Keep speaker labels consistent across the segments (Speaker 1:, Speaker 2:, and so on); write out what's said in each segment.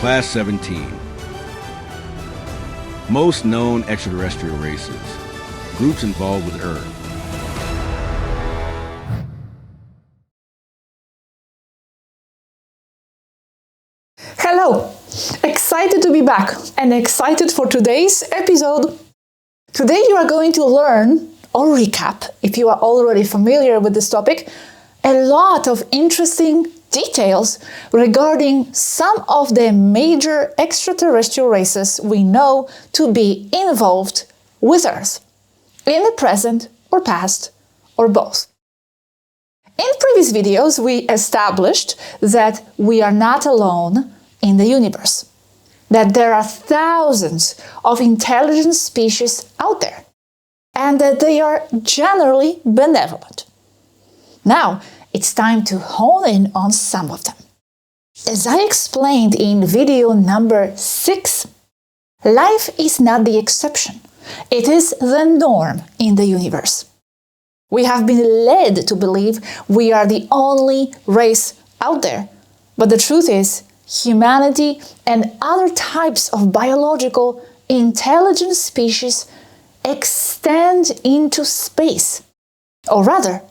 Speaker 1: Class 17. Most known extraterrestrial races. Groups involved with Earth.
Speaker 2: Hello! Excited to be back and excited for today's episode. Today you are going to learn or recap, if you are already familiar with this topic, a lot of interesting details regarding some of the major extraterrestrial races we know to be involved with Earth, in the present or past, or both. In previous videos, we established that we are not alone in the universe, that there are thousands of intelligent species out there, and that they are generally benevolent. Now, it's time to hone in on some of them. As I explained in video number 6, life is not the exception. It is the norm in the universe. We have been led to believe we are the only race out there, but the truth is, humanity and other types of biological intelligent species extend into space. Or rather,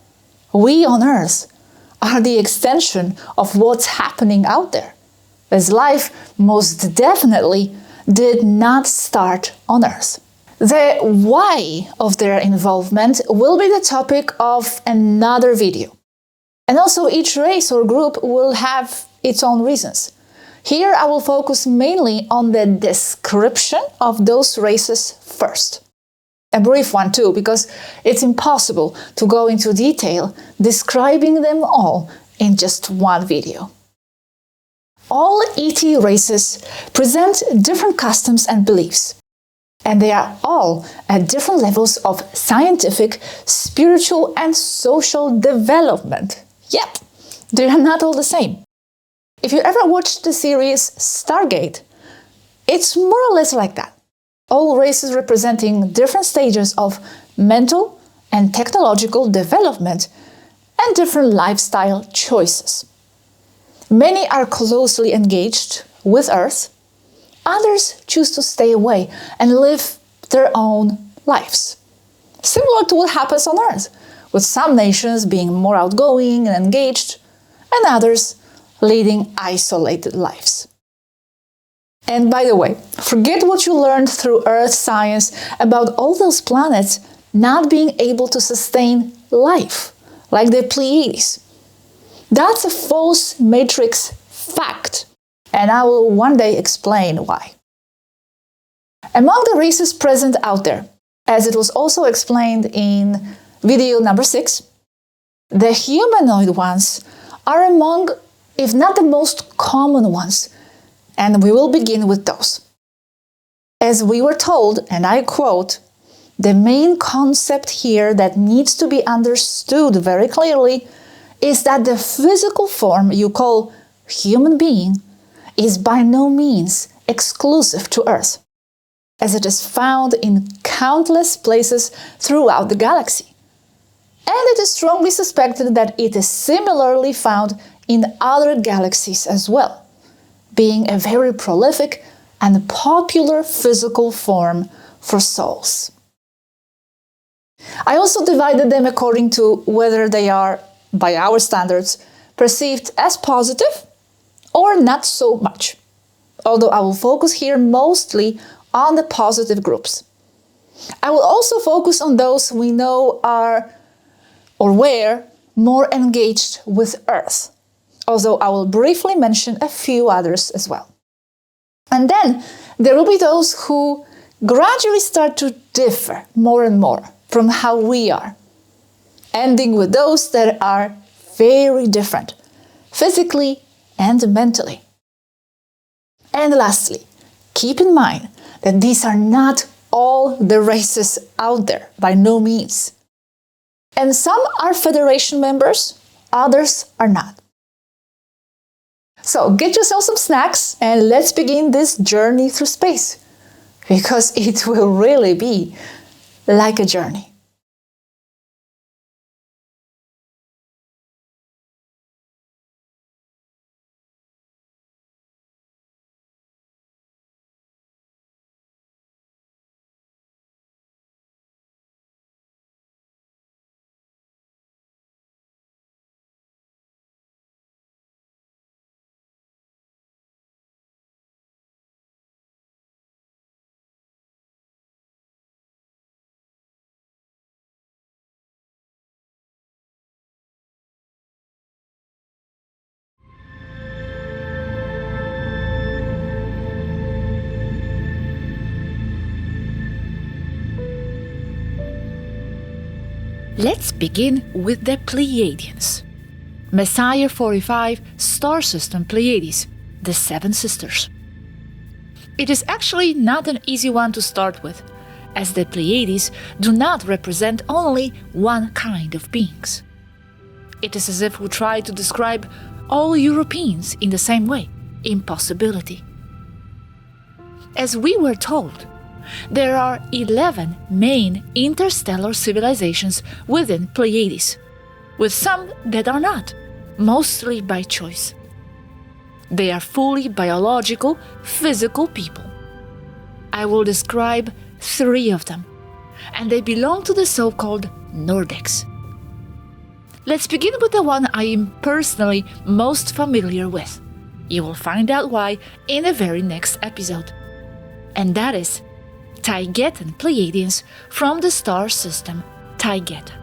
Speaker 2: we on Earth are the extension of what's happening out there, as life most definitely did not start on Earth. The why of their involvement will be the topic of another video. And also each race or group will have its own reasons. Here I will focus mainly on the description of those races first. A brief one too, because it's impossible to go into detail describing them all in just one video. All ET races present different customs and beliefs, and they are all at different levels of scientific, spiritual, and social development. Yep, they are not all the same. If you ever watched the series Stargate, it's more or less like that. All races representing different stages of mental and technological development and different lifestyle choices. Many are closely engaged with Earth, others choose to stay away and live their own lives. Similar to what happens on Earth, with some nations being more outgoing and engaged, and others leading isolated lives. And by the way, forget what you learned through Earth science about all those planets not being able to sustain life, like the Pleiades. That's a false matrix fact, and I will one day explain why. Among the races present out there, as it was also explained in video number 6, the humanoid ones are among, if not the most common ones, and we will begin with those. As we were told, and I quote, the main concept here that needs to be understood very clearly is that the physical form you call human being is by no means exclusive to Earth, as it is found in countless places throughout the galaxy. And it is strongly suspected that it is similarly found in other galaxies as well, being a very prolific and popular physical form for souls. I also divided them according to whether they are, by our standards, perceived as positive or not so much, although I will focus here mostly on the positive groups. I will also focus on those we know are or were more engaged with Earth, although I will briefly mention a few others as well. And then there will be those who gradually start to differ more and more from how we are, ending with those that are very different, physically and mentally. And lastly, keep in mind that these are not all the races out there, by no means. And some are Federation members, others are not. So get yourself some snacks and let's begin this journey through space, because it will really be like a journey. Let's begin with the Pleiadians. Messiah 45 star system Pleiades, the Seven Sisters. It is actually not an easy one to start with, as the Pleiades do not represent only one kind of beings. It is as if we try to describe all Europeans in the same way. Impossibility. As we were told, there are 11 main interstellar civilizations within Pleiades, with some that are not, mostly by choice. They are fully biological, physical people. I will describe 3 of them, and they belong to the so-called Nordics. Let's begin with the one I am personally most familiar with. You will find out why in the very next episode. And that is Taygetan Pleiadians from the star system Taygeta.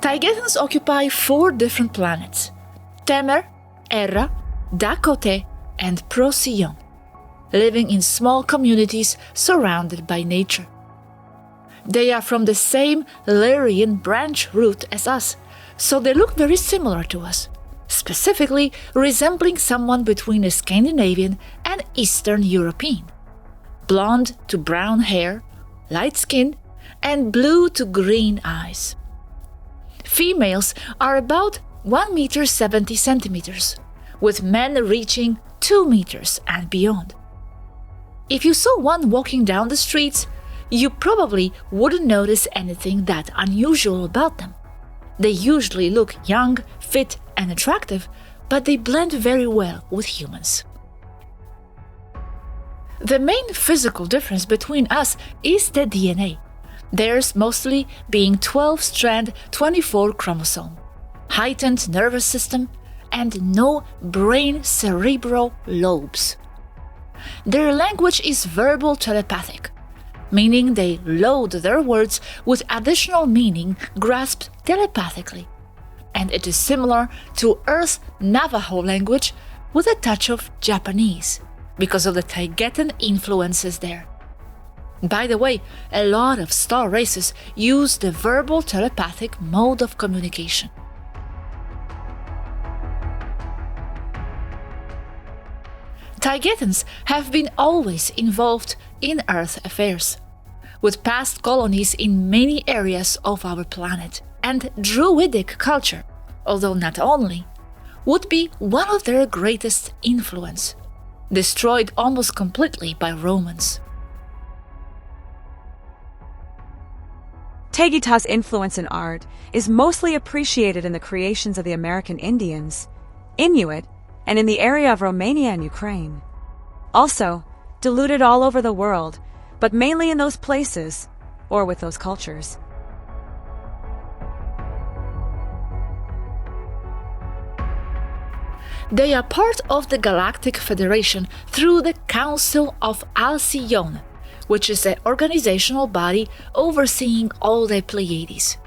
Speaker 2: Taygetans occupy 4 different planets: Temer, Erra, Dakote, and Procyon, living in small communities surrounded by nature. They are from the same Lyran branch root as us, so they look very similar to us, specifically resembling someone between a Scandinavian and Eastern European. Blonde to brown hair, light skin, and blue to green eyes. Females are about 1 meter 70 centimeters, with men reaching 2 meters and beyond. If you saw one walking down the streets, you probably wouldn't notice anything that unusual about them. They usually look young, fit, and attractive, but they blend very well with humans. The main physical difference between us is the DNA. Theirs mostly being 12-strand 24 chromosome, heightened nervous system, and no brain cerebral lobes. Their language is verbal telepathic, meaning they load their words with additional meaning grasped telepathically, and it is similar to Earth's Navajo language with a touch of Japanese, because of the Taygetan influences there. By the way, a lot of star races use the verbal telepathic mode of communication. Taygetans have been always involved in Earth affairs, with past colonies in many areas of our planet, and Druidic culture, although not only, would be one of their greatest influence, destroyed almost completely by Romans.
Speaker 3: Taygeta's influence in art is mostly appreciated in the creations of the American Indians, Inuit, and in the area of Romania and Ukraine. Also, diluted all over the world, but mainly in those places, or with those cultures.
Speaker 2: They are part of the Galactic Federation through the Council of Alcyone, which is an organizational body overseeing all the Pleiades.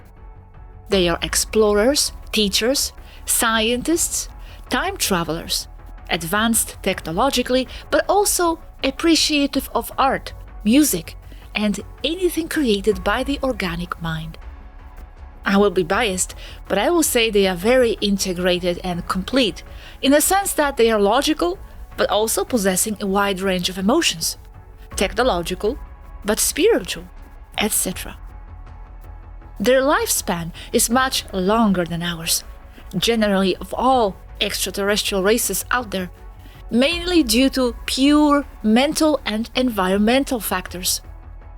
Speaker 2: They are explorers, teachers, scientists, time travelers, advanced technologically, but also appreciative of art, music, and anything created by the organic mind. I will be biased, but I will say they are very integrated and complete, in the sense that they are logical, but also possessing a wide range of emotions, technological, but spiritual, etc. Their lifespan is much longer than ours, generally of all extraterrestrial races out there, mainly due to pure mental and environmental factors,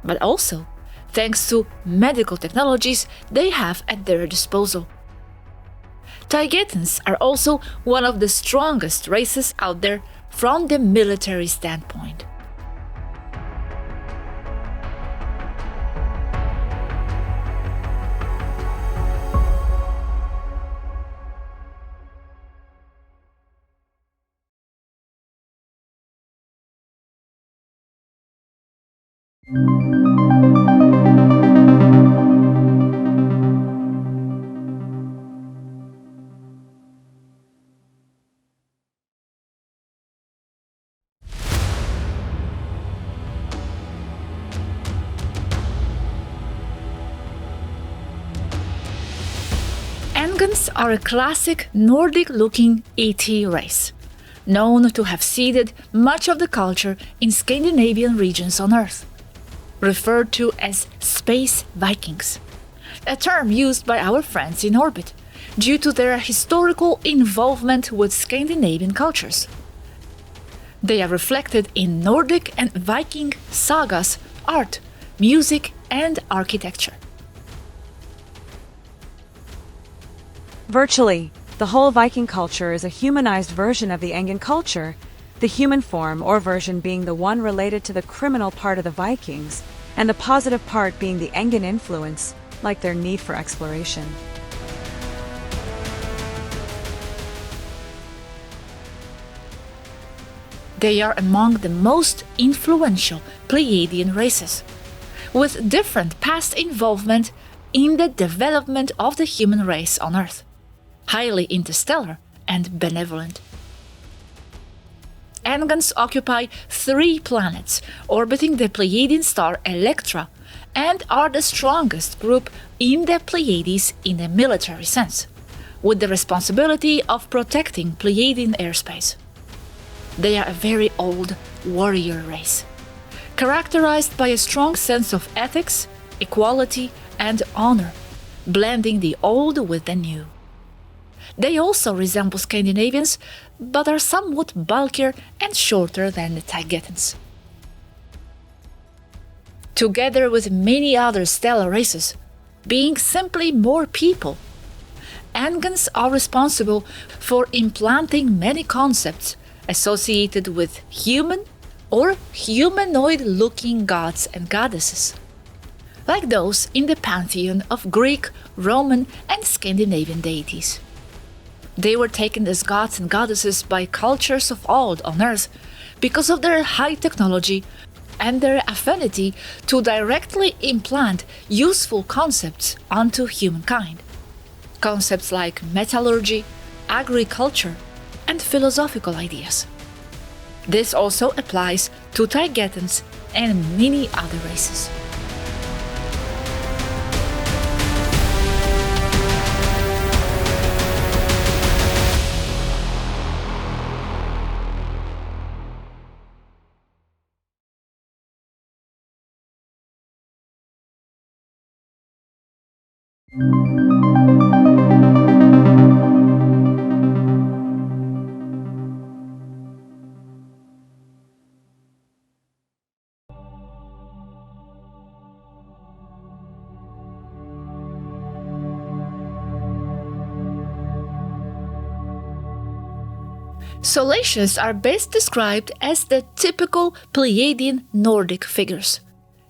Speaker 2: but also thanks to medical technologies they have at their disposal. Taygetans are also one of the strongest races out there from the military standpoint. Engans are a classic Nordic-looking ET race, known to have seeded much of the culture in Scandinavian regions on Earth, referred to as Space Vikings, a term used by our friends in orbit due to their historical involvement with Scandinavian cultures. They are reflected in Nordic and Viking sagas, art, music, and architecture.
Speaker 3: Virtually, the whole Viking culture is a humanized version of the Engan culture, the human form or version being the one related to the criminal part of the Vikings, and the positive part being the Engan influence, like their need for exploration.
Speaker 2: They are among the most influential Pleiadian races, with different past involvement in the development of the human race on Earth, highly interstellar and benevolent. Engans occupy 3 planets orbiting the Pleiadian star Electra and are the strongest group in the Pleiades in a military sense, with the responsibility of protecting Pleiadian airspace. They are a very old warrior race, characterized by a strong sense of ethics, equality, and honor, blending the old with the new. They also resemble Scandinavians, but are somewhat bulkier and shorter than the Taygetans. Together with many other stellar races, being simply more people, Engans are responsible for implanting many concepts associated with human or humanoid-looking gods and goddesses, like those in the pantheon of Greek, Roman, and Scandinavian deities. They were taken as gods and goddesses by cultures of old on Earth because of their high technology and their affinity to directly implant useful concepts onto humankind. Concepts like metallurgy, agriculture, and philosophical ideas. This also applies to Taygetans and many other races. Solaces are best described as the typical Pleiadian Nordic figures,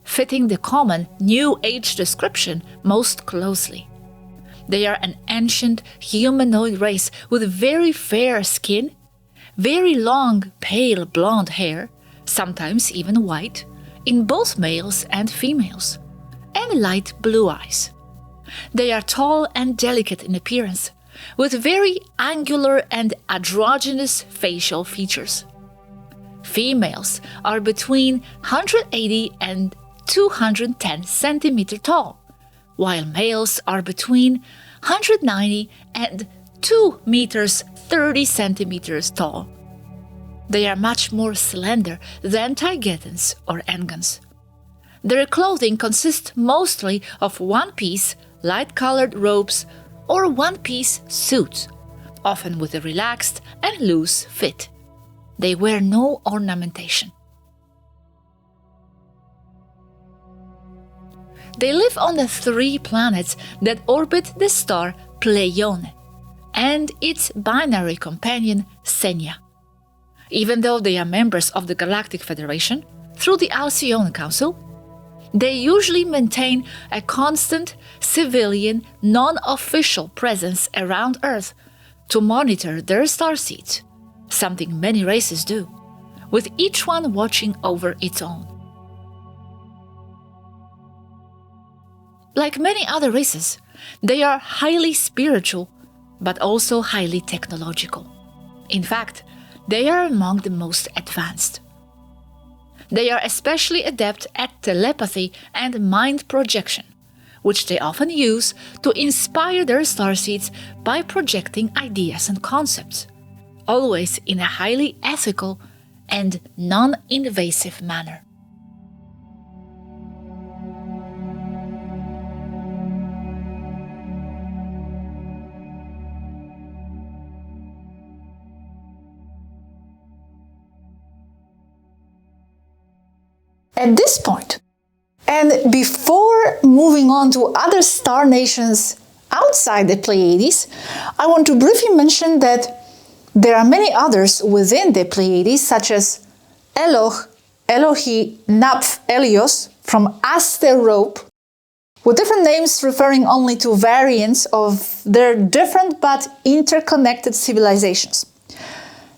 Speaker 2: fitting the common New Age description most closely. They are an ancient humanoid race with very fair skin, very long pale blonde hair, sometimes even white, in both males and females, and light blue eyes. They are tall and delicate in appearance, with very angular and androgynous facial features. Females are between 180 and 210 centimeters tall, while males are between 190 and 2 meters 30 centimeters tall. They are much more slender than Taygetans or Engans. Their clothing consists mostly of one-piece, light-colored robes or one-piece suits, often with a relaxed and loose fit. They wear no ornamentation. They live on the 3 planets that orbit the star Pleione and its binary companion Senia. Even though they are members of the Galactic Federation through the Alcyone Council, they usually maintain a constant civilian, non-official presence around Earth to monitor their starseeds, something many races do, with each one watching over its own. Like many other races, they are highly spiritual, but also highly technological. In fact, they are among the most advanced. They are especially adept at telepathy and mind projection, which they often use to inspire their starseeds by projecting ideas and concepts, always in a highly ethical and non-invasive manner. At this point, and before moving on to other star nations outside the Pleiades, I want to briefly mention that there are many others within the Pleiades, such as Eloh, Elohi, Naph, Elios from Asterope, with different names referring only to variants of their different but interconnected civilizations.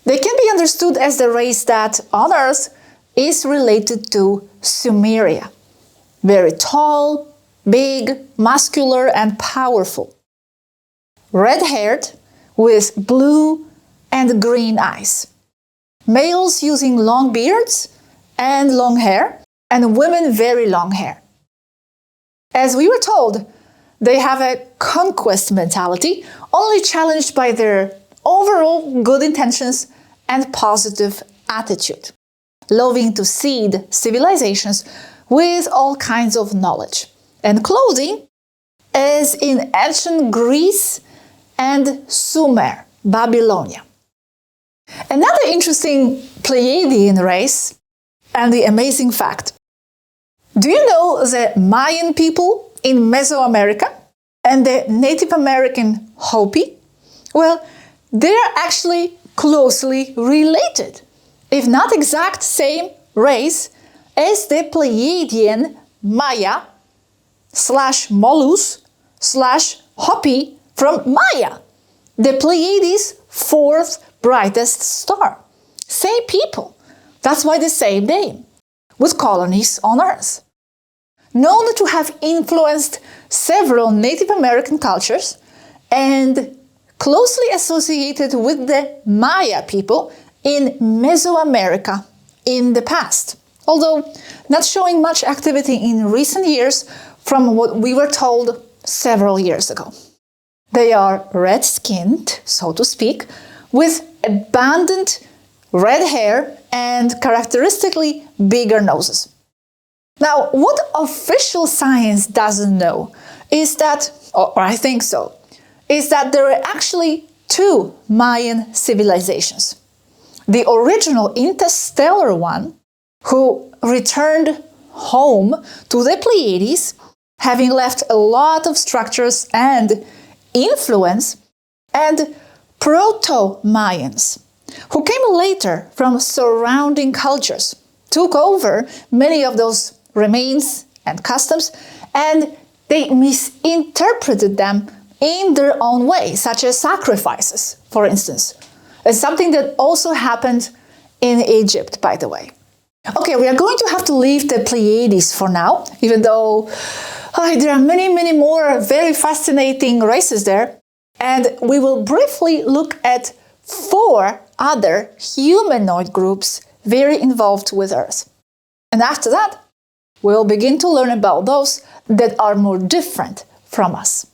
Speaker 2: They can be understood as the race that on Earth is related to Sumeria. Very tall, big, muscular, and powerful. Red-haired, with blue and green eyes. Males using long beards and long hair, and women very long hair. As we were told, they have a conquest mentality, only challenged by their overall good intentions and positive attitude, loving to seed civilizations with all kinds of knowledge and clothing, as in ancient Greece and Sumer, Babylonia. Another interesting Pleiadian race, and the amazing fact. Do you know the Mayan people in Mesoamerica and the Native American Hopi? Well, they are actually closely related, if not exact same race, as the Pleiadian Maya / Molus / Hopi from Maya, the Pleiades' fourth brightest star. Same people. That's why the same name, with colonies on Earth. Known to have influenced several Native American cultures and closely associated with the Maya people in Mesoamerica in the past, although not showing much activity in recent years from what we were told several years ago. They are red-skinned, so to speak, with abundant red hair and characteristically bigger noses. Now, what official science doesn't know is that, or I think so, is that there are actually two Mayan civilizations. The original interstellar one, who returned home to the Pleiades, having left a lot of structures and influence, and Proto-Mayans, who came later from surrounding cultures, took over many of those remains and customs, and they misinterpreted them in their own way, such as sacrifices, for instance. It's something that also happened in Egypt, by the way. Okay, we are going to have to leave the Pleiades for now, even though there are many, many more very fascinating races there. And we will briefly look at 4 other humanoid groups very involved with Earth. And after that, we'll begin to learn about those that are more different from us.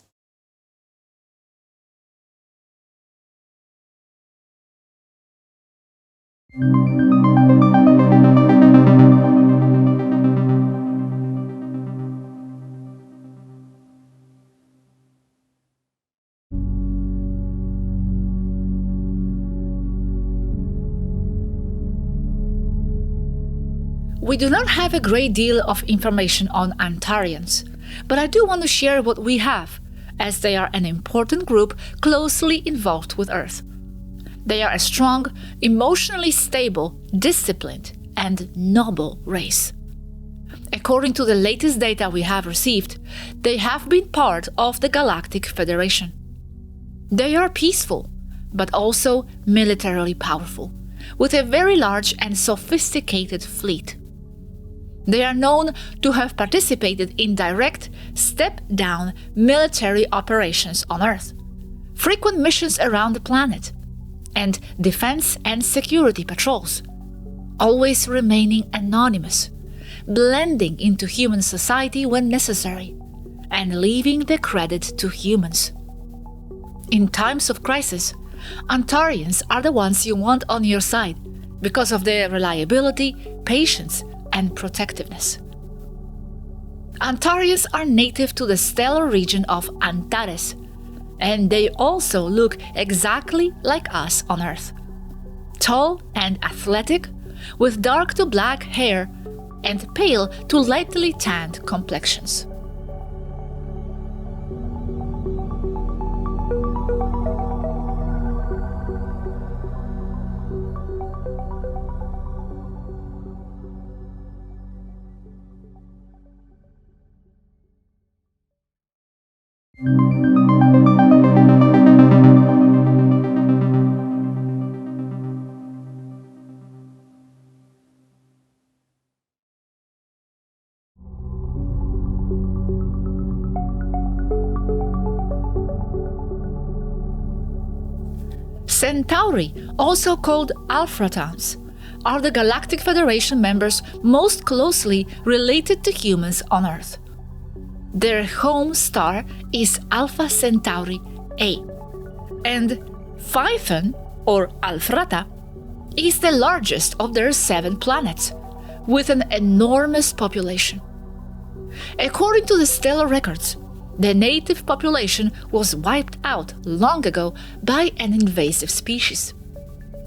Speaker 2: We do not have a great deal of information on Antarians, but I do want to share what we have, as they are an important group closely involved with Earth. They are a strong, emotionally stable, disciplined, and noble race. According to the latest data we have received, they have been part of the Galactic Federation. They are peaceful, but also militarily powerful, with a very large and sophisticated fleet. They are known to have participated in direct, step-down military operations on Earth, frequent missions around the planet, and defense and security patrols, always remaining anonymous, blending into human society when necessary, and leaving the credit to humans. In times of crisis, Antarians are the ones you want on your side because of their reliability, patience, and protectiveness. Antarians are native to the stellar region of Antares, and they also look exactly like us on Earth. Tall and athletic, with dark to black hair and pale to lightly tanned complexions. Centauri, also called Alphatans, are the Galactic Federation members most closely related to humans on Earth. Their home star is Alpha Centauri A, and Phaethon, or Alphrata, is the largest of their 7 planets, with an enormous population. According to the stellar records, the native population was wiped out long ago by an invasive species,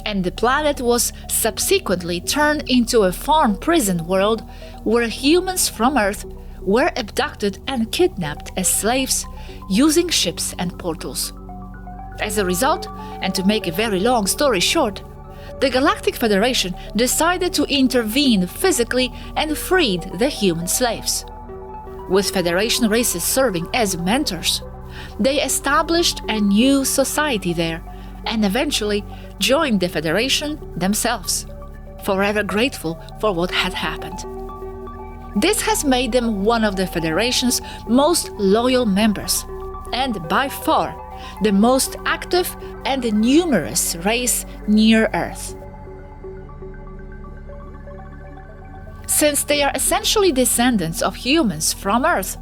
Speaker 2: and the planet was subsequently turned into a farm prison world where humans from Earth were abducted and kidnapped as slaves using ships and portals. As a result, and to make a very long story short, the Galactic Federation decided to intervene physically and freed the human slaves. With Federation races serving as mentors, they established a new society there and eventually joined the Federation themselves, forever grateful for what had happened. This has made them one of the Federation's most loyal members, and by far the most active and numerous race near Earth. Since they are essentially descendants of humans from Earth,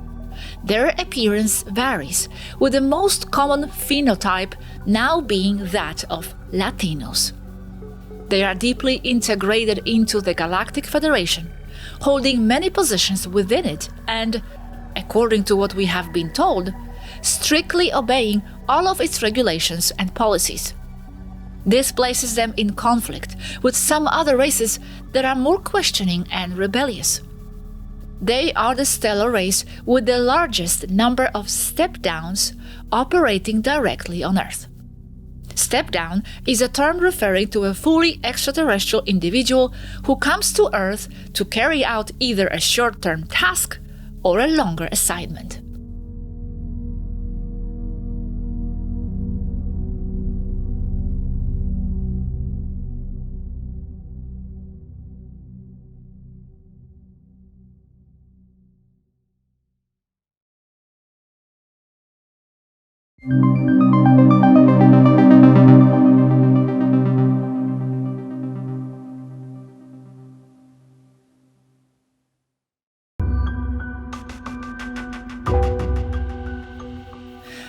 Speaker 2: their appearance varies, with the most common phenotype now being that of Latinos. They are deeply integrated into the Galactic Federation, holding many positions within it and, according to what we have been told, strictly obeying all of its regulations and policies. This places them in conflict with some other races that are more questioning and rebellious. They are the stellar race with the largest number of step-downs operating directly on Earth. Step-down is a term referring to a fully extraterrestrial individual who comes to Earth to carry out either a short-term task or a longer assignment.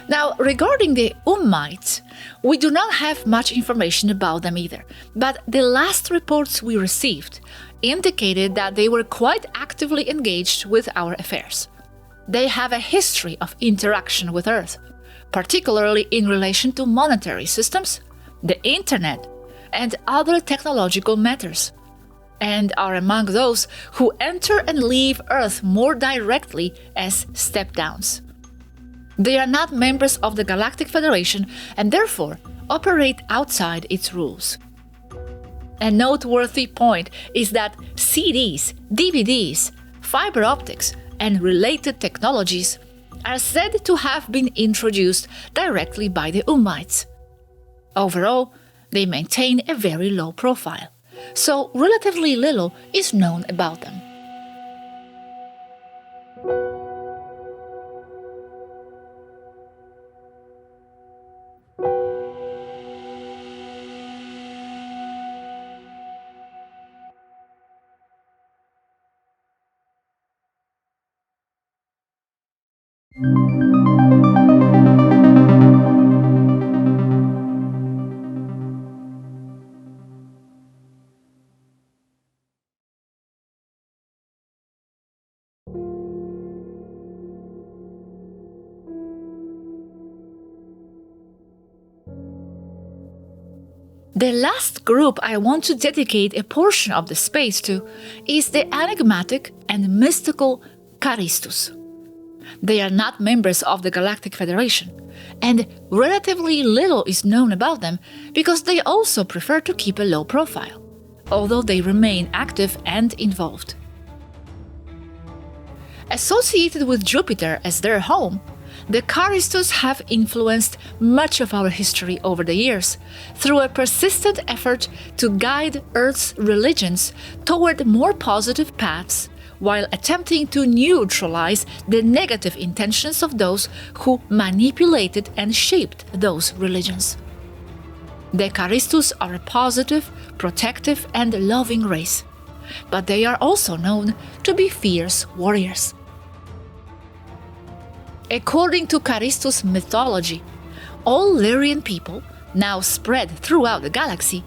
Speaker 2: Now, regarding the Ummites, we do not have much information about them either, but the last reports we received indicated that they were quite actively engaged with our affairs. They have a history of interaction with Earth, particularly in relation to monetary systems, the Internet, and other technological matters, and are among those who enter and leave Earth more directly as step-downs. They are not members of the Galactic Federation and therefore operate outside its rules. A noteworthy point is that CDs, DVDs, fiber optics, and related technologies are said to have been introduced directly by the Ummites. Overall, they maintain a very low profile, so relatively little is known about them. The last group I want to dedicate a portion of the space to is the enigmatic and mystical Caristus. They are not members of the Galactic Federation, and relatively little is known about them because they also prefer to keep a low profile, although they remain active and involved. Associated with Jupiter as their home, the Caristus have influenced much of our history over the years through a persistent effort to guide Earth's religions toward more positive paths while attempting to neutralize the negative intentions of those who manipulated and shaped those religions. The Caristus are a positive, protective, and loving race, but they are also known to be fierce warriors. According to Caristus mythology, all Lyran people, now spread throughout the galaxy,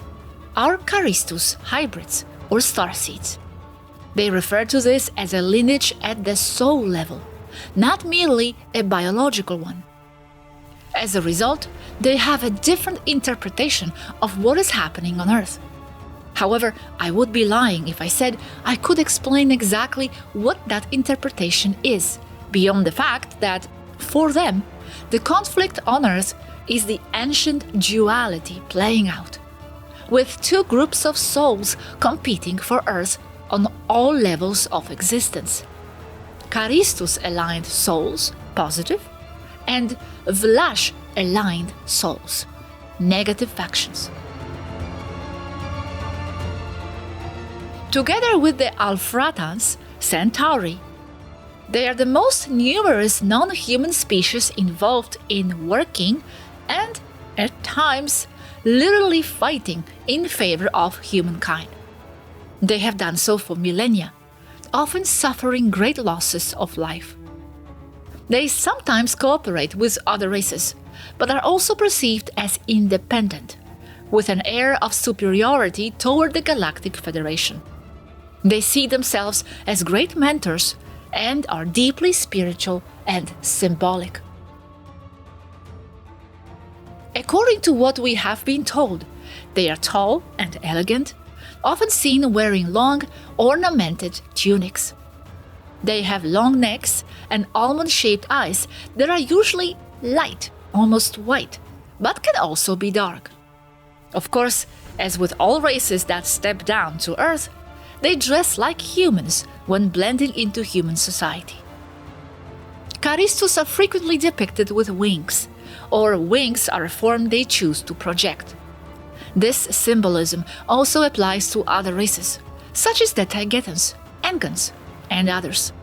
Speaker 2: are Caristus hybrids or starseeds. They refer to this as a lineage at the soul level, not merely a biological one. As a result, they have a different interpretation of what is happening on Earth. However, I would be lying if I said I could explain exactly what that interpretation is, beyond the fact that, for them, the conflict on Earth is the ancient duality playing out, with two groups of souls competing for Earth on all levels of existence. Caristus-aligned souls, positive, and Vlash-aligned souls, negative factions. Together with the Alfratans, Centauri, they are the most numerous non-human species involved in working and, at times, literally fighting in favor of humankind. They have done so for millennia, often suffering great losses of life. They sometimes cooperate with other races, but are also perceived as independent, with an air of superiority toward the Galactic Federation. They see themselves as great mentors and are deeply spiritual and symbolic. According to what we have been told, they are tall and elegant, often seen wearing long, ornamented tunics. They have long necks and almond-shaped eyes that are usually light, almost white, but can also be dark. Of course, as with all races that step down to Earth, they dress like humans when blending into human society. Caristus are frequently depicted with wings, or wings are a form they choose to project. This symbolism also applies to other races, such as the Taigetans, Engans, and others.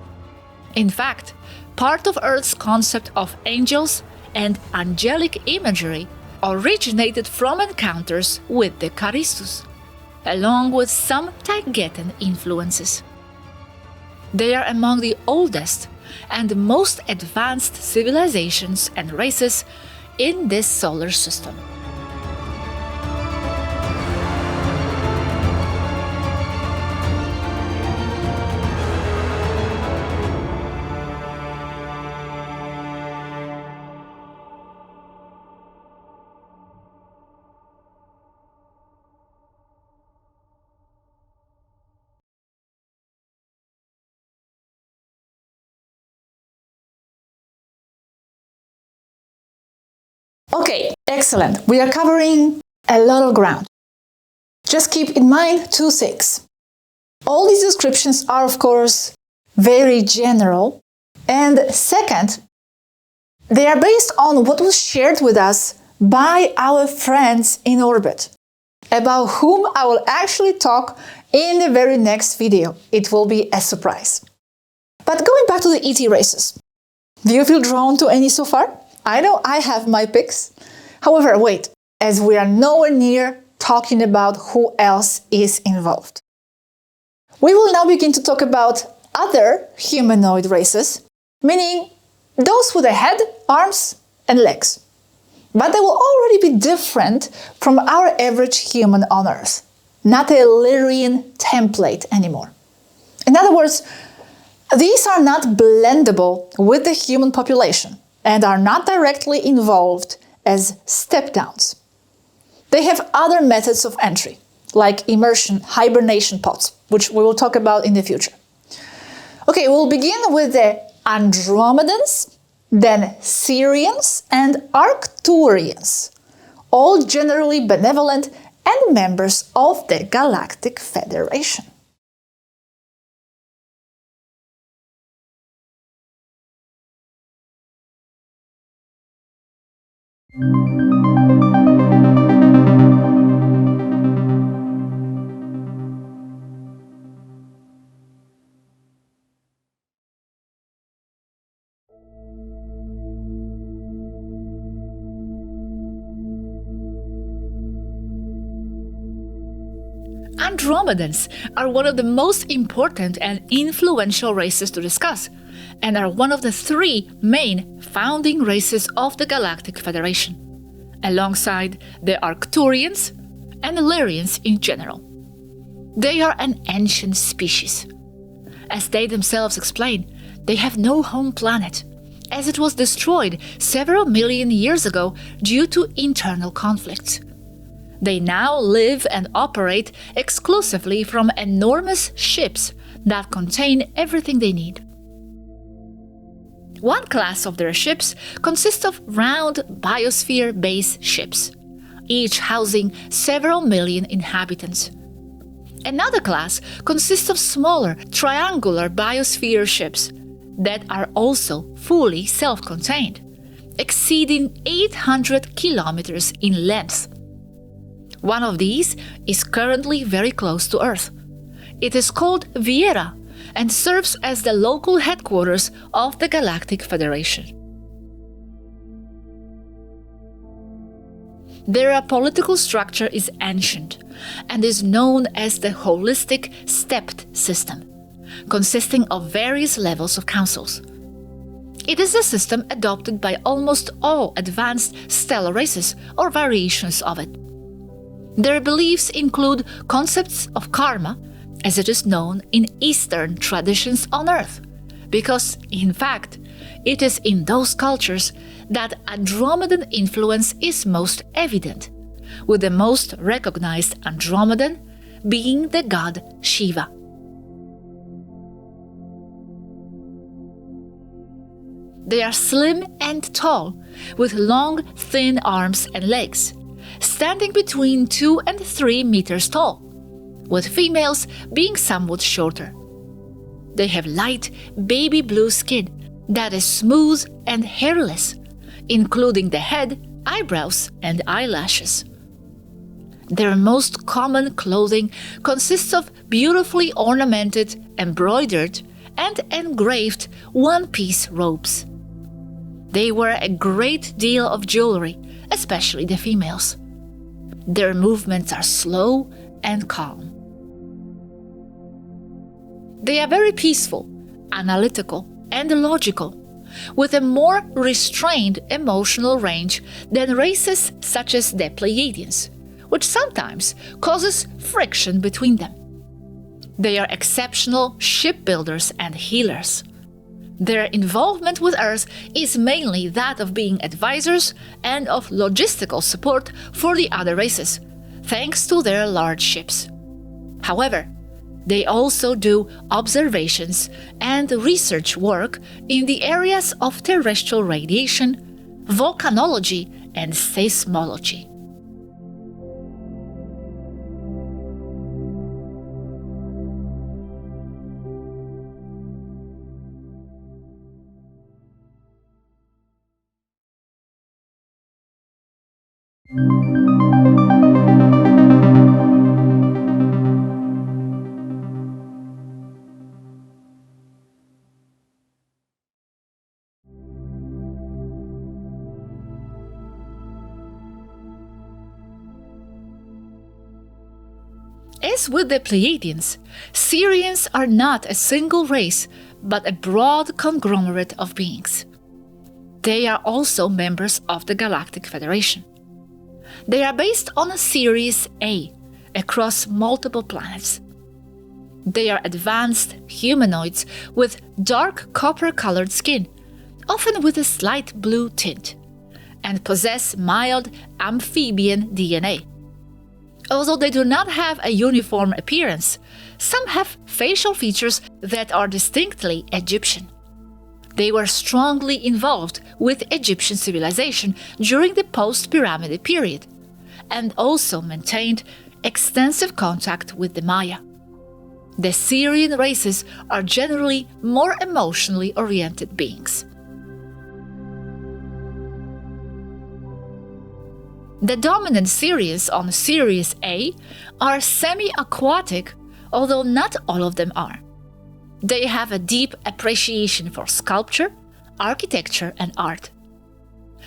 Speaker 2: In fact, part of Earth's concept of angels and angelic imagery originated from encounters with the Caristus, along with some Taigetan influences. They are among the oldest and most advanced civilizations and races in this solar system. Okay, excellent. We are covering a lot of ground. Just keep in mind two things. All these descriptions are, of course, very general. And second, they are based on what was shared with us by our friends in orbit, about whom I will actually talk in the very next video. It will be a surprise. But going back to the ET races, do you feel drawn to any so far? I know I have my picks. However, wait, as we are nowhere near talking about who else is involved. We will now begin to talk about other humanoid races, meaning those with a head, arms, and legs. But they will already be different from our average human on Earth, not a Lyran template anymore. In other words, these are not blendable with the human population and are not directly involved as step-downs. They have other methods of entry, like immersion, hibernation pods, which we will talk about in the future. Okay, we'll begin with the Andromedans, then Sirians and Arcturians, all generally benevolent and members of the Galactic Federation. Andromedans are one of the most important and influential races to discuss, and are one of the three main founding races of the Galactic Federation, alongside the Arcturians and the Lyrans in general. They are an ancient species. As they themselves explain, they have no home planet, as it was destroyed several million years ago due to internal conflicts. They now live and operate exclusively from enormous ships that contain everything they need. One class of their ships consists of round biosphere-based ships, each housing several million inhabitants. Another class consists of smaller triangular biosphere ships that are also fully self-contained, exceeding 800 kilometers in length. One of these is currently very close to Earth. It is called Viera and serves as the local headquarters of the Galactic Federation. Their political structure is ancient and is known as the holistic stepped system, consisting of various levels of councils. It is a system adopted by almost all advanced stellar races or variations of it. Their beliefs include concepts of karma, as it is known in Eastern traditions on Earth, because, in fact, it is in those cultures that Andromedan influence is most evident, with the most recognized Andromedan being the god Shiva. They are slim and tall, with long, thin arms and legs, standing between 2 and 3 meters tall, with females being somewhat shorter. They have light, baby blue skin that is smooth and hairless, including the head, eyebrows, and eyelashes. Their most common clothing consists of beautifully ornamented, embroidered, and engraved one-piece robes. They wear a great deal of jewelry, especially the females. Their movements are slow and calm. They are very peaceful, analytical, and logical, with a more restrained emotional range than races such as the Pleiadians, which sometimes causes friction between them. They are exceptional shipbuilders and healers. Their involvement with Earth is mainly that of being advisors and of logistical support for the other races, thanks to their large ships. However, they also do observations and research work in the areas of terrestrial radiation, volcanology, and seismology. As with the Pleiadians, Sirians are not a single race, but a broad conglomerate of beings. They are also members of the Galactic Federation. They are based on Series A, across multiple planets. They are advanced humanoids with dark copper-colored skin, often with a slight blue tint, and possess mild amphibian DNA, Although they do not have a uniform appearance, some have facial features that are distinctly Egyptian. They were strongly involved with Egyptian civilization during the post-Pyramid period, and also maintained extensive contact with the Maya. The Syrian races are generally more emotionally oriented beings. The dominant Syrians on Sirius A are semi-aquatic, although not all of them are. They have a deep appreciation for sculpture, architecture, and art.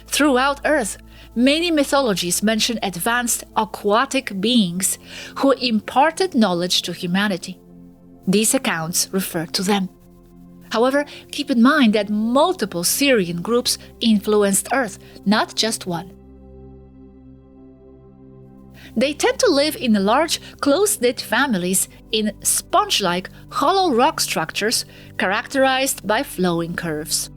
Speaker 2: Throughout Earth, many mythologies mention advanced aquatic beings who imparted knowledge to humanity. These accounts refer to them. However, keep in mind that multiple Syrian groups influenced Earth, not just one. They tend to live in large, close-knit families in sponge-like, hollow rock structures characterized by flowing curves.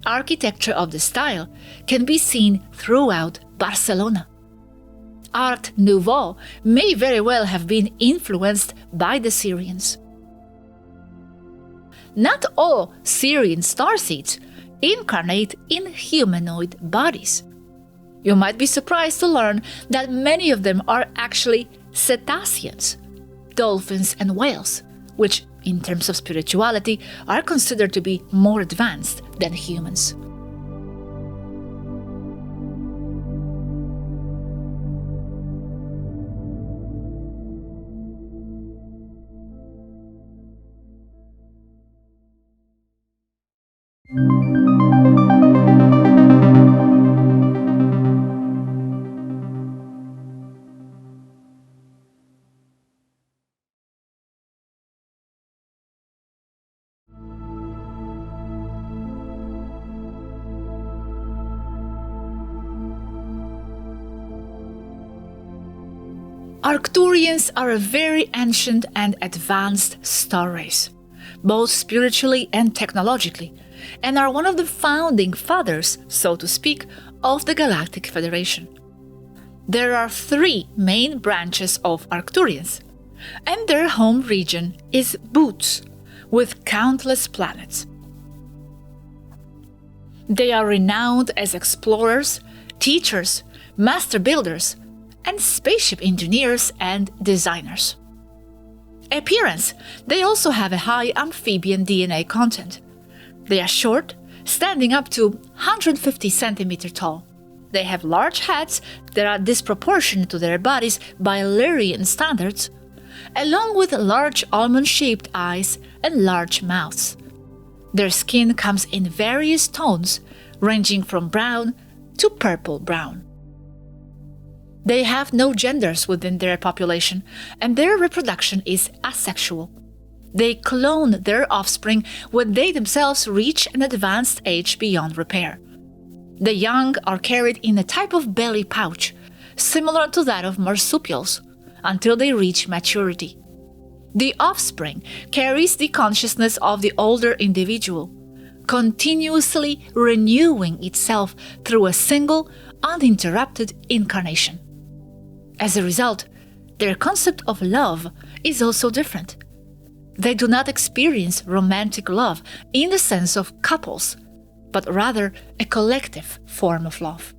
Speaker 2: Architecture of the style can be seen throughout Barcelona. Art Nouveau may very well have been influenced by the Syrians. Not all Syrian starseeds incarnate in humanoid bodies. You might be surprised to learn that many of them are actually cetaceans, dolphins and whales, which, in terms of spirituality, are considered to be more advanced than humans. Arcturians are a very ancient and advanced star race, both spiritually and technologically, and are one of the founding fathers, so to speak, of the Galactic Federation. There are 3 main branches of Arcturians, and their home region is Boots, with countless planets. They are renowned as explorers, teachers, master builders, and spaceship engineers and designers. Appearance: they also have a high amphibian DNA content. They are short, standing up to 150 centimeters tall. They have large heads that are disproportionate to their bodies by Lyran standards, along with large almond-shaped eyes and large mouths. Their skin comes in various tones, ranging from brown to purple-brown. They have no genders within their population, and their reproduction is asexual. They clone their offspring when they themselves reach an advanced age beyond repair. The young are carried in a type of belly pouch, similar to that of marsupials, until they reach maturity. The offspring carries the consciousness of the older individual, continuously renewing itself through a single, uninterrupted incarnation. As a result, their concept of love is also different. They do not experience romantic love in the sense of couples, but rather a collective form of love.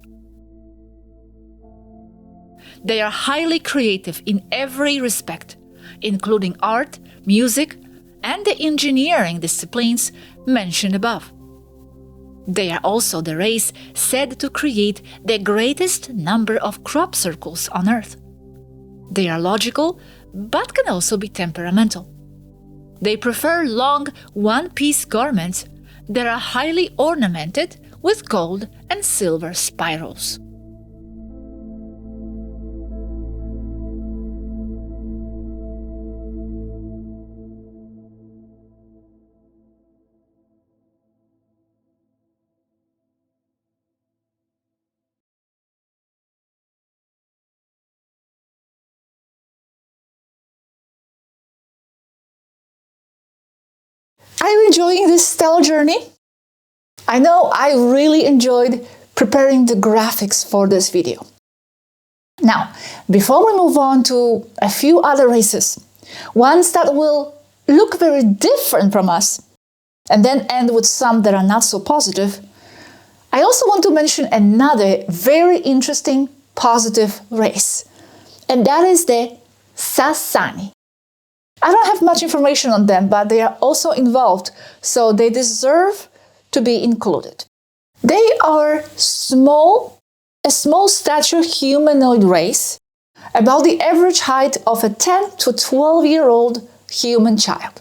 Speaker 2: They are highly creative in every respect, including art, music, and the engineering disciplines mentioned above. They are also the race said to create the greatest number of crop circles on Earth. They are logical, but can also be temperamental. They prefer long, one-piece garments that are highly ornamented with gold and silver spirals. Are you enjoying this stellar journey? I know I really enjoyed preparing the graphics for this video. Now, before we move on to a few other races, ones that will look very different from us, and then end with some that are not so positive, I also want to mention another very interesting positive race, and that is the Sasani. I don't have much information on them, but they are also involved, so they deserve to be included. They are a small stature humanoid race, about the average height of a 10 to 12-year-old human child.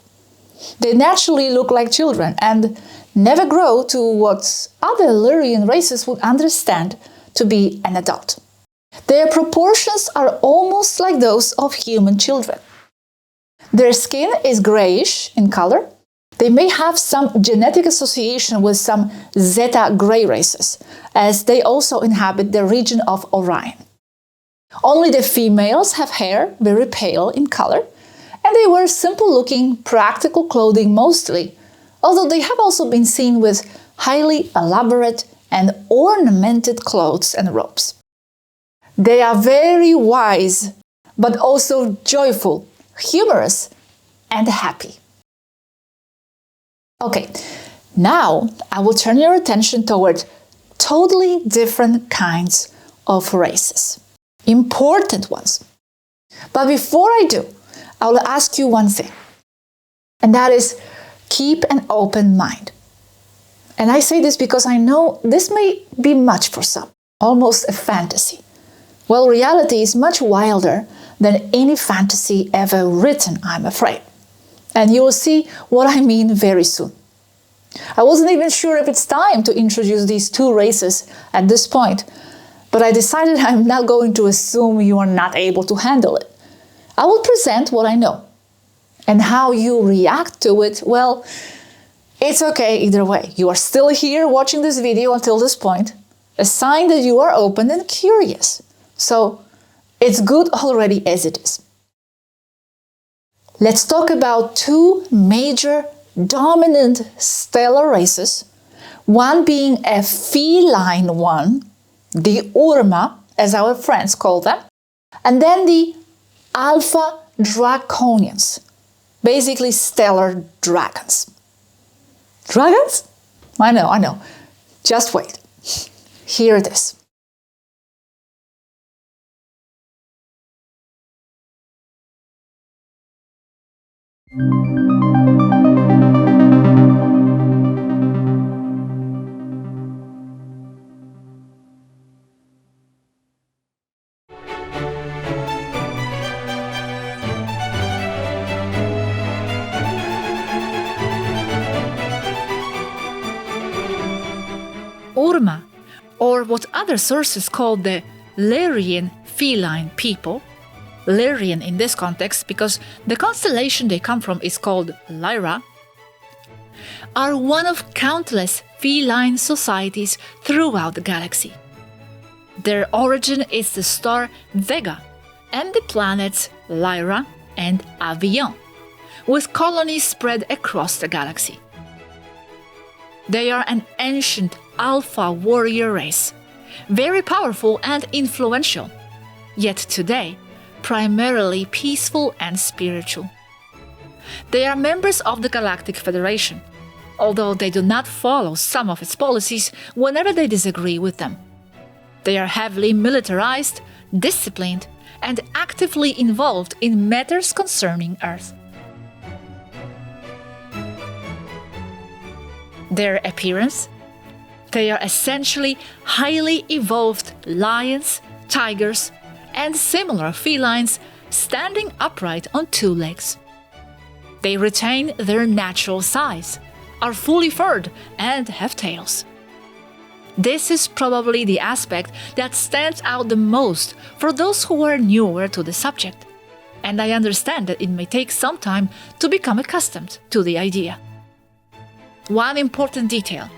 Speaker 2: They naturally look like children and never grow to what other Lyrian races would understand to be an adult. Their proportions are almost like those of human children. Their skin is grayish in color. They may have some genetic association with some Zeta gray races, as they also inhabit the region of Orion. Only the females have hair very pale in color, and they wear simple-looking, practical clothing mostly, although they have also been seen with highly elaborate and ornamented clothes and robes. They are very wise, but also joyful, humorous, and happy. Okay, now I will turn your attention toward totally different kinds of races. Important ones. But before I do, I will ask you one thing, and that is keep an open mind. And I say this because I know this may be much for some, almost a fantasy. Well, reality is much wilder than any fantasy ever written, I'm afraid. And you will see what I mean very soon. I wasn't even sure if it's time to introduce these two races at this point, but I decided I'm not going to assume you are not able to handle it. I will present what I know. And how you react to it, well, it's okay either way. You are still here watching this video until this point, a sign that you are open and curious. So it's good already as it is. Let's talk about two major dominant stellar races, one being a feline one, the Urma, as our friends call them, and then the Alpha Draconians, basically stellar dragons. Dragons? I know. Just wait. Here it is. Urma, or what other sources call the Lyrian feline people, Lyrian in this context because the constellation they come from is called Lyra, are one of countless feline societies throughout the galaxy. Their origin is the star Vega and the planets Lyra and Avion, with colonies spread across the galaxy. They are an ancient alpha warrior race, very powerful and influential, yet today primarily peaceful and spiritual. They are members of the Galactic Federation, although they do not follow some of its policies whenever they disagree with them. They are heavily militarized, disciplined, and actively involved in matters concerning Earth. Their appearance? They are essentially highly evolved lions, tigers, and similar felines standing upright on two legs. They retain their natural size, are fully furred, and have tails. This is probably the aspect that stands out the most for those who are newer to the subject, and I understand that it may take some time to become accustomed to the idea. One important detail: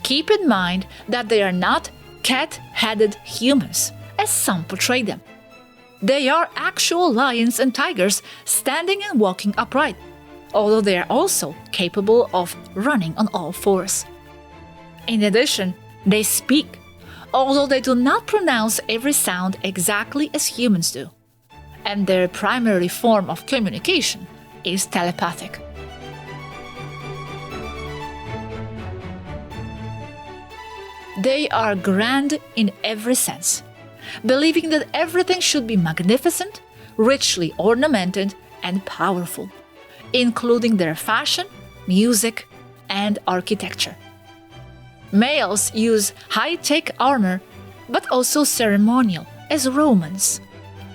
Speaker 2: keep in mind that they are not cat-headed humans, as some portray them. They are actual lions and tigers standing and walking upright, although they are also capable of running on all fours. In addition, they speak, although they do not pronounce every sound exactly as humans do, and their primary form of communication is telepathic. They are grand in every sense, believing that everything should be magnificent, richly ornamented, and powerful, including their fashion, music, and architecture. Males use high-tech armor, but also ceremonial, as Romans,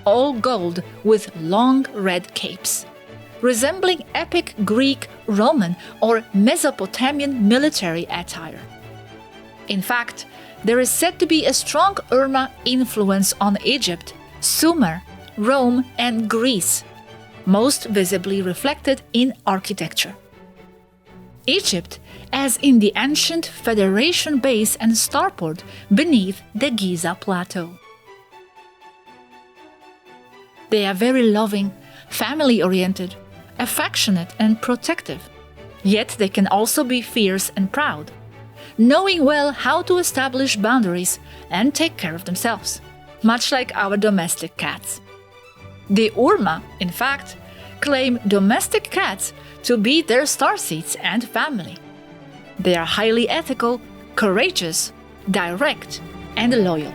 Speaker 2: all gold with long red capes, resembling epic Greek, Roman, or Mesopotamian military attire. In fact, there is said to be a strong Urma influence on Egypt, Sumer, Rome, and Greece, most visibly reflected in architecture. Egypt, as in the ancient Federation base and starport beneath the Giza Plateau. They are very loving, family-oriented, affectionate, and protective, yet they can also be fierce and proud, knowing well how to establish boundaries and take care of themselves, much like our domestic cats. The Urma, in fact, claim domestic cats to be their starseeds and family. They are highly ethical, courageous, direct, and loyal.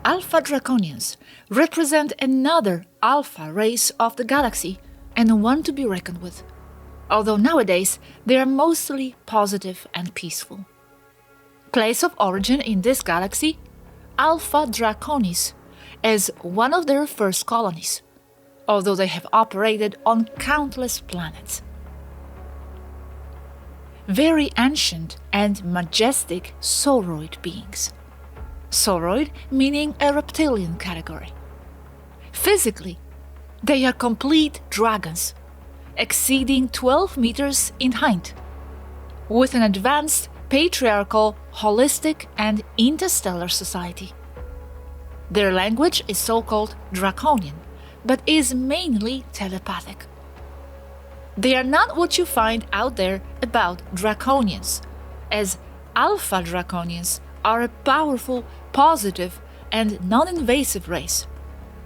Speaker 2: Alpha Draconians represent another alpha race of the galaxy and one to be reckoned with, although nowadays they are mostly positive and peaceful. Place of origin in this galaxy, Alpha Draconis, as one of their first colonies, although they have operated on countless planets. Very ancient and majestic sauroid beings. Sauroid meaning a reptilian category. Physically, they are complete dragons, exceeding 12 meters in height, with an advanced patriarchal, holistic, and interstellar society. Their language is so-called Draconian, but is mainly telepathic. They are not what you find out there about Draconians, as Alpha Draconians are a powerful, positive, and non-invasive race,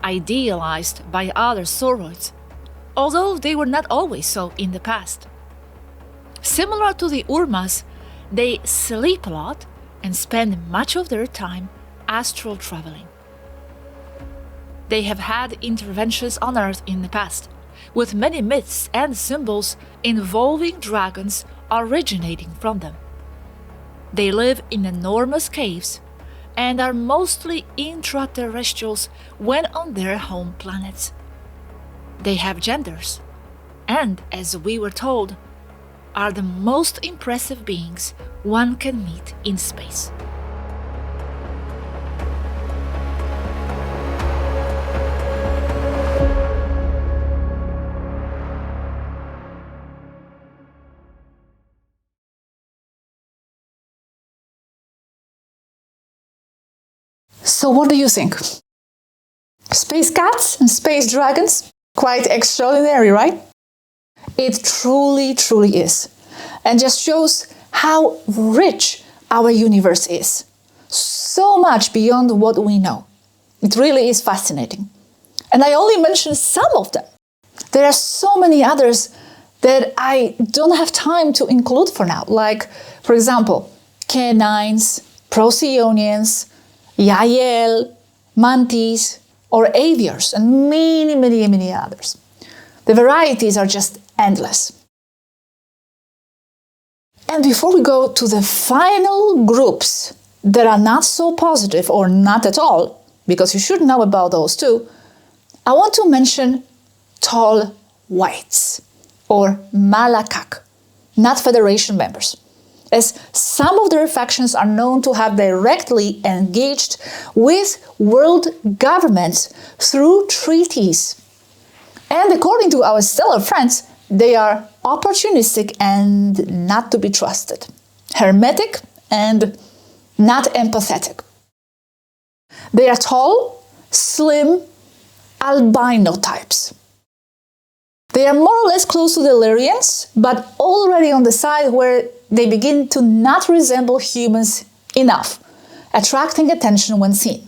Speaker 2: idealized by other sauroids, although they were not always so in the past. Similar to the Urmas, they sleep a lot and spend much of their time astral traveling. They have had interventions on Earth in the past, with many myths and symbols involving dragons originating from them. They live in enormous caves and are mostly intraterrestrials when on their home planets. They have genders, and, as we were told, are the most impressive beings one can meet in space. So what do you think? Space cats and space dragons? Quite extraordinary, right? It truly, truly is. And just shows how rich our universe is. So much beyond what we know. It really is fascinating. And I only mentioned some of them. There are so many others that I don't have time to include for now. Like, for example, canines, Procyon, Yael, mantis, or aviars, and many, many, many others. The varieties are just endless. And before we go to the final groups that are not so positive or not at all, because you should know about those too, I want to mention tall whites or Malakak, not Federation members, as some of their factions are known to have directly engaged with world governments through treaties. And according to our stellar friends, they are opportunistic and not to be trusted, hermetic and not empathetic. They are tall, slim, albino types. They are more or less close to the Lyrans, but already on the side where they begin to not resemble humans enough, attracting attention when seen.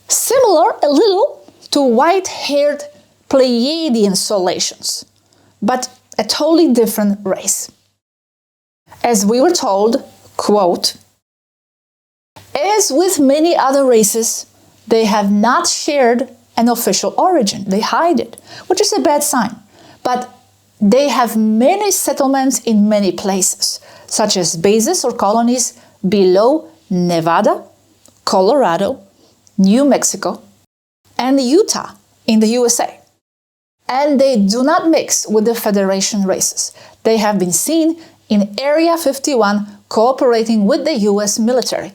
Speaker 2: Similar a little to white-haired Pleiadian Solations, but a totally different race. As we were told, quote, "As with many other races, they have not shared an official origin. They hide it, which is a bad sign. But they have many settlements in many places, such as bases or colonies below Nevada, Colorado, New Mexico, and Utah in the USA. And they do not mix with the Federation races. They have been seen in Area 51 cooperating with the US military."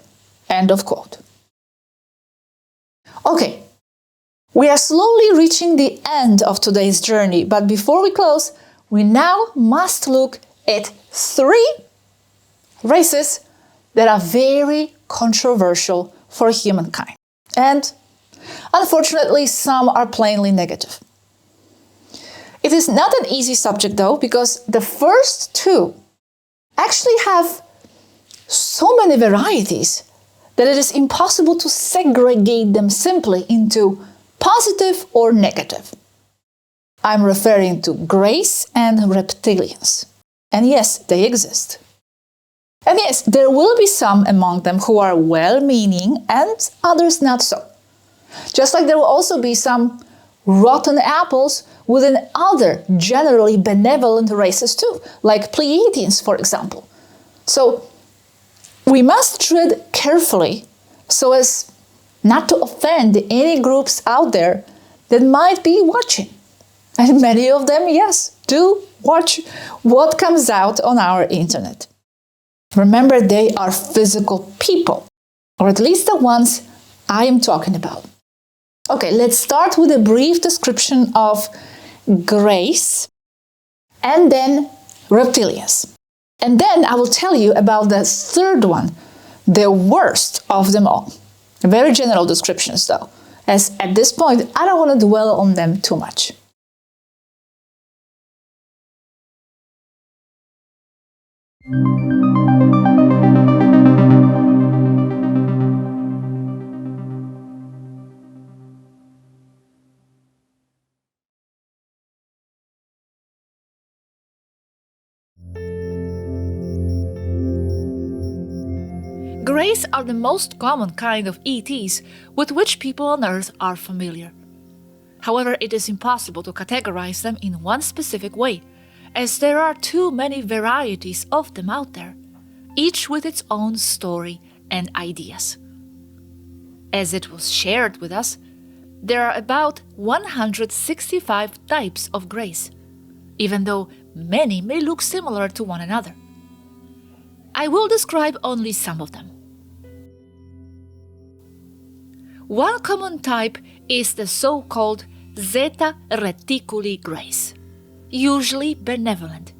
Speaker 2: End of quote. Okay, we are slowly reaching the end of today's journey, but before we close, we now must look at 3 races that are very controversial for humankind. And unfortunately, some are plainly negative. It is not an easy subject though, because the first 2 actually have so many varieties that it is impossible to segregate them simply into positive or negative. I'm referring to Greys and Reptilians. And yes, they exist. And yes, there will be some among them who are well-meaning and others not so. Just like there will also be some rotten apples within other generally benevolent races too, like Pleiadians, for example. So we must tread carefully so as not to offend any groups out there that might be watching. And many of them, yes, do watch what comes out on our internet. Remember, they are physical people, or at least the ones I am talking about. Okay, let's start with a brief description of Greys and then Reptilians. And then I will tell you about the third one, the worst of them all. Very general descriptions though, as at this point I don't want to dwell on them too much. Greys are the most common kind of ETs with which people on Earth are familiar. However, it is impossible to categorize them in one specific way, as there are too many varieties of them out there, each with its own story and ideas. As it was shared with us, there are about 165 types of Greys, even though many may look similar to one another. I will describe only some of them. One common type is the so-called Zeta Reticuli Greys, usually benevolent,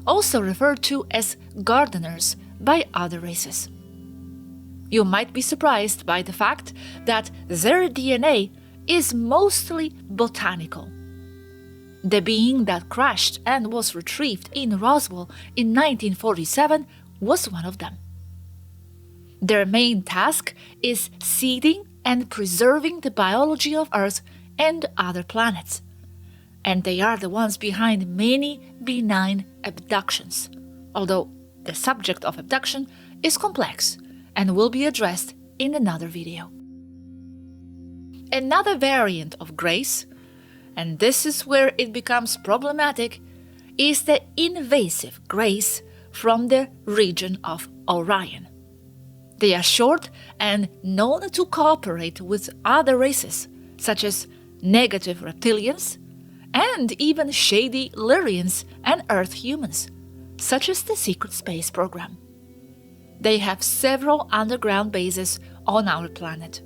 Speaker 2: also referred to as gardeners by other races. You might be surprised by the fact that their DNA is mostly botanical. The being that crashed and was retrieved in Roswell in 1947 was one of them. Their main task is seeding and preserving the biology of Earth and other planets. And they are the ones behind many benign abductions, although the subject of abduction is complex and will be addressed in another video. Another variant of Greys, and this is where it becomes problematic, is the invasive Greys from the region of Orion. They are short and known to cooperate with other races, such as negative Reptilians, and even shady Lyrans and Earth humans, such as the Secret Space Program. They have several underground bases on our planet.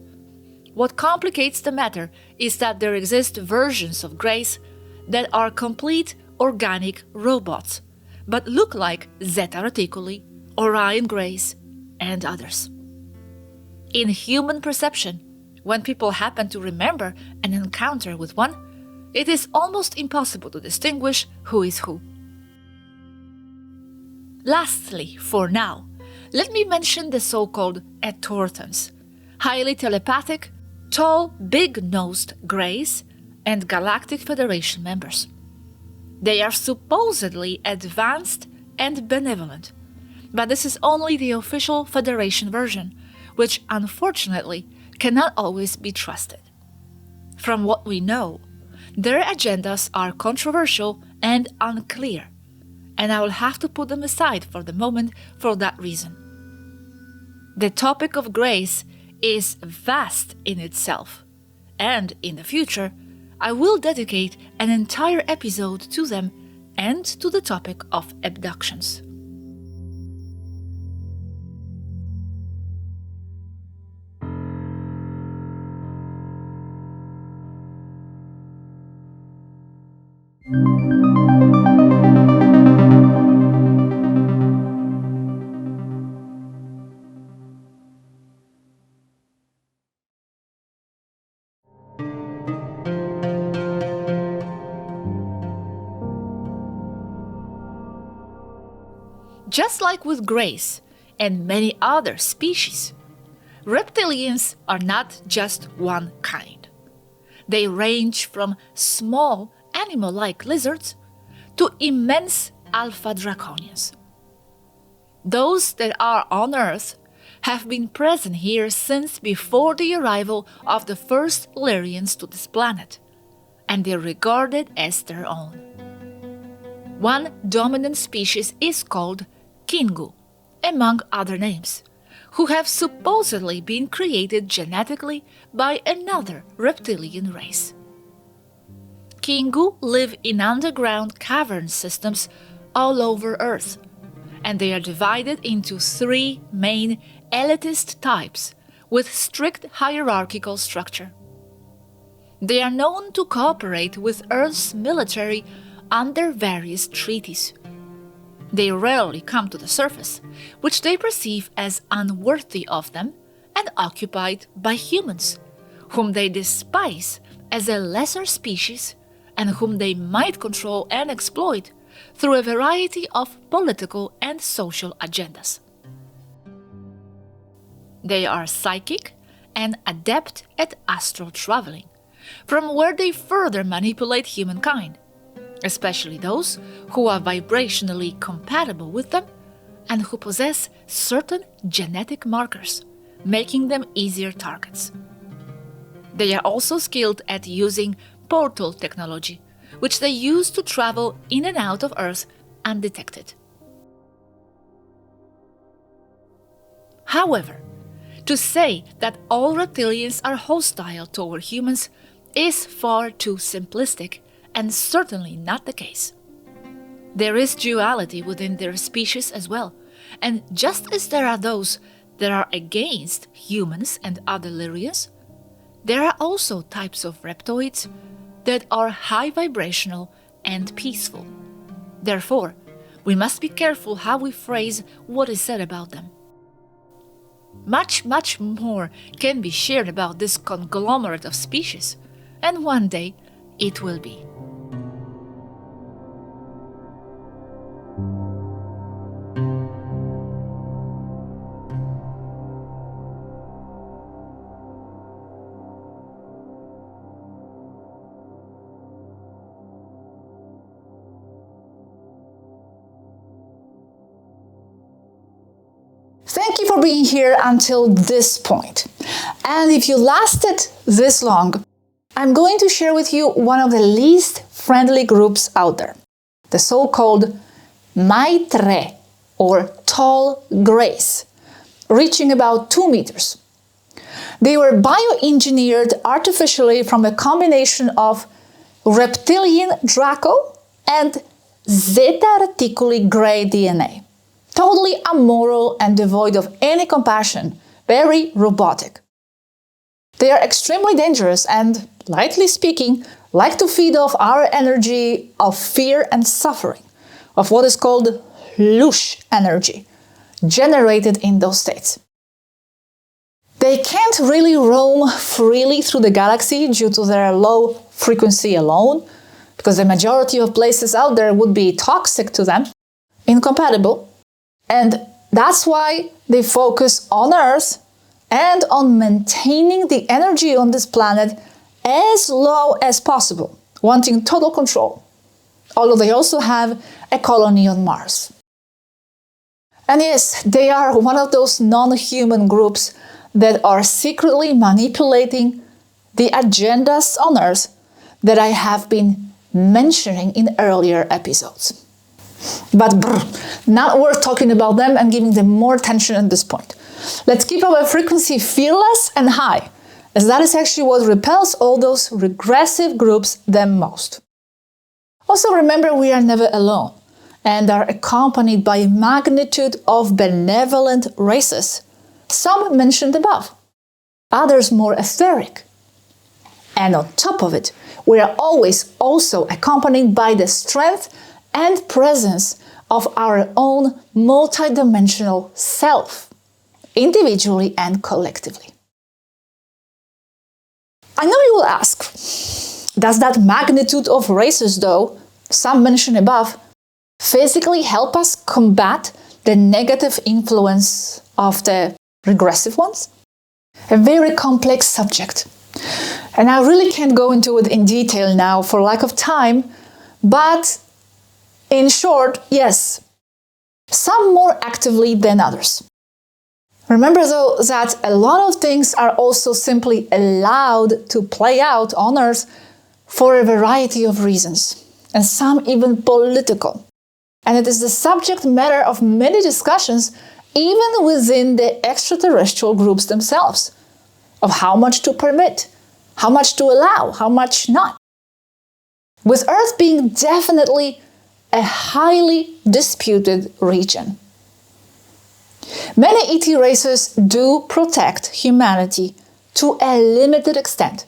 Speaker 2: What complicates the matter is that there exist versions of Greys that are complete organic robots, but look like Zeta Reticuli, Orion Greys, and others. In human perception, when people happen to remember an encounter with one, it is almost impossible to distinguish who is who. Lastly, for now, let me mention the so-called Etorthans, highly telepathic, tall, big-nosed Greys, and Galactic Federation members. They are supposedly advanced and benevolent, but this is only the official Federation version, which unfortunately cannot always be trusted. From what we know, their agendas are controversial and unclear, and I will have to put them aside for the moment for that reason. The topic of Greys is vast in itself, and in the future, I will dedicate an entire episode to them and to the topic of abductions. Just like with Greys and many other species, Reptilians are not just one kind. They range from small animal-like lizards to immense alpha draconians. Those that are on Earth have been present here since before the arrival of the first Lyrians to this planet, and they are regarded as their own. One dominant species is called Kingu, among other names, who have supposedly been created genetically by another reptilian race. Kingu live in underground cavern systems all over Earth, and they are divided into 3 main elitist types with strict hierarchical structure. They are known to cooperate with Earth's military under various treaties. They rarely come to the surface, which they perceive as unworthy of them and occupied by humans, whom they despise as a lesser species and whom they might control and exploit through a variety of political and social agendas. They are psychic and adept at astral traveling, from where they further manipulate humankind, especially those who are vibrationally compatible with them and who possess certain genetic markers, making them easier targets. They are also skilled at using portal technology, which they use to travel in and out of Earth undetected. However, to say that all reptilians are hostile toward humans is far too simplistic and certainly not the case. There is duality within their species as well, and just as there are those that are against humans and other Lyrians, there are also types of reptoids that are high vibrational and peaceful. Therefore, we must be careful how we phrase what is said about them. Much more can be shared about this conglomerate of species, and one day it will be. Thank you for being here until this point. And if you lasted this long, I'm going to share with you one of the least friendly groups out there, the so-called Maitre, or tall greys, reaching about 2 meters. They were bioengineered artificially from a combination of reptilian Draco and Zeta Reticuli grey DNA. Totally amoral and devoid of any compassion, very robotic. They are extremely dangerous and, lightly speaking, like to feed off our energy of fear and suffering, of what is called louche energy, generated in those states. They can't really roam freely through the galaxy due to their low frequency alone, because the majority of places out there would be toxic to them, incompatible, and that's why they focus on Earth and on maintaining the energy on this planet as low as possible, wanting total control, although they also have a colony on Mars. And yes, they are one of those non-human groups that are secretly manipulating the agendas on Earth that I have been mentioning in earlier episodes. But not worth talking about them and giving them more attention at this point. Let's keep our frequency fearless and high, as that is actually what repels all those regressive groups the most. Also remember, we are never alone and are accompanied by a magnitude of benevolent races, some mentioned above, others more etheric. And on top of it, we are always also accompanied by the strength and presence of our own multidimensional self, individually and collectively. I know you will ask, does that magnitude of races, though, some mentioned above, physically help us combat the negative influence of the regressive ones? A very complex subject. And I really can't go into it in detail now for lack of time, but in short, yes, some more actively than others. Remember though that a lot of things are also simply allowed to play out on Earth for a variety of reasons, and some even political. And it is the subject matter of many discussions even within the extraterrestrial groups themselves, of how much to permit, how much to allow, how much not. With Earth being definitely a highly disputed region. Many ET races do protect humanity to a limited extent,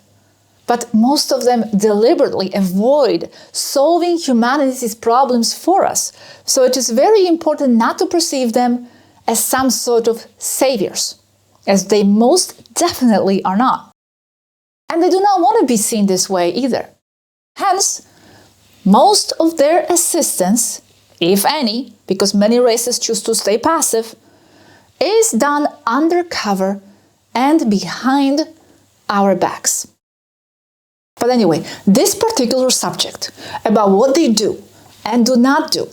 Speaker 2: but most of them deliberately avoid solving humanity's problems for us, so it is very important not to perceive them as some sort of saviors, as they most definitely are not. And they do not want to be seen this way either. Hence, most of their assistance, if any, because many races choose to stay passive, is done undercover and behind our backs. But anyway, this particular subject about what they do and do not do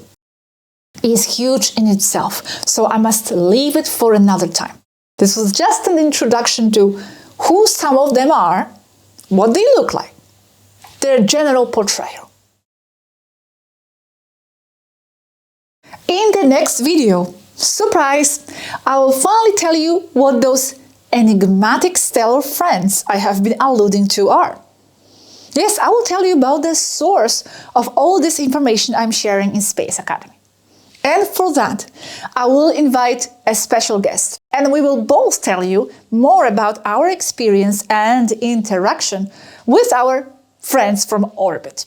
Speaker 2: is huge in itself, so I must leave it for another time. This was just an introduction to who some of them are, what they look like, their general portrayal. In the next video, surprise, I will finally tell you what those enigmatic stellar friends I have been alluding to are. Yes, I will tell you about the source of all this information I'm sharing in Space Academy. And for that, I will invite a special guest, and we will both tell you more about our experience and interaction with our friends from orbit.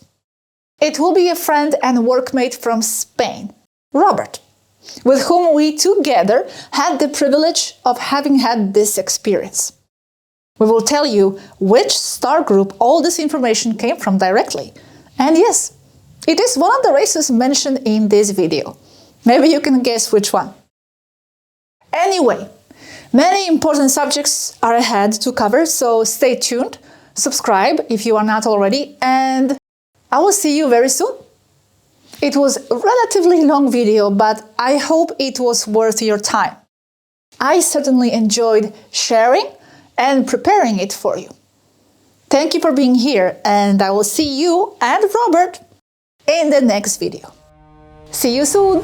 Speaker 2: It will be a friend and workmate from Spain, Robert, with whom we together had the privilege of having had this experience. We will tell you which star group all this information came from directly. And yes, it is one of the races mentioned in this video. Maybe you can guess which one. Anyway, many important subjects are ahead to cover, so stay tuned, subscribe if you are not already, and I will see you very soon. It was a relatively long video, but I hope it was worth your time. I certainly enjoyed sharing and preparing it for you. Thank you for being here, and I will see you and Robert in the next video. See you soon!